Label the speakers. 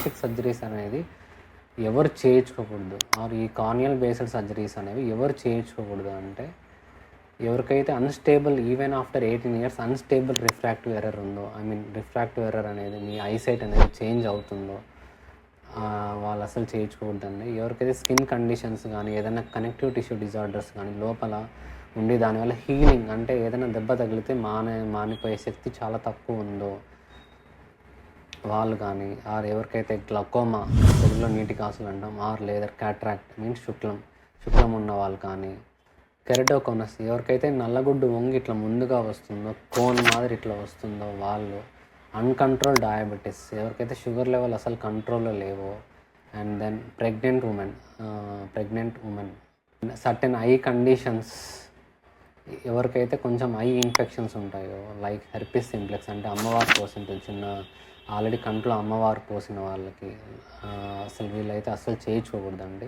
Speaker 1: LASIK surgeries అనేది ఎవరు చేయించుకోకూడదు, are ఈ కార్నియల్ బేస్డ్ సర్జరీస్ అనేవి ఎవరు చేయించుకోకూడదు అంటే ఎవరికైతే unstable even after 18 years unstable refractive error ఉందో, రిఫ్రాక్టివ్ ఎర్రర్ అనేది మీ ఐసైట్ అనేది చేంజ్ అవుతుందో వాళ్ళు అసలు చేయించుకోవద్దండి. ఎవరికైతే స్కిన్ కండిషన్స్ కానీ ఏదైనా కనెక్టివ్ టిష్యూ డిజార్డర్స్ కానీ లోపల ఉండి దానివల్ల హీలింగ్ అంటే ఏదైనా దెబ్బ తగిలితే మానిపోయే శక్తి చాలా తక్కువ ఉందో వాళ్ళు కానీ, ఆర్ ఎవరికైతే గ్లకోమా తెలుగులో నీటి కాసులు అంటాం, ఆర్ లేదా క్యాట్రాక్ట్ మీన్స్ శుక్లం ఉన్న వాళ్ళు కానీ, కెరటోకోనస్ ఎవరికైతే నల్లగుడ్డు వంగి ఇట్లా ముందుగా వస్తుందో కోన్ మాదిరి ఇట్లా వస్తుందో వాళ్ళు, అన్‌కంట్రోల్ డయాబెటీస్ ఎవరికైతే షుగర్ లెవెల్ అసలు కంట్రోల్లో లేవో, and then pregnant women certain eye conditions ఎవరికైతే కొంచెం ఐ ఇన్ఫెక్షన్స్ ఉంటాయో లైక్ హెర్పిస్ సింప్లెక్స్ అంటే అమ్మవారు పోసింటుంది చిన్న ఆల్రెడీ కంట్లో అమ్మవారు పోసిన వాళ్ళకి అసలు వీళ్ళైతే అస్సలు చేయించుకోకూడదండి.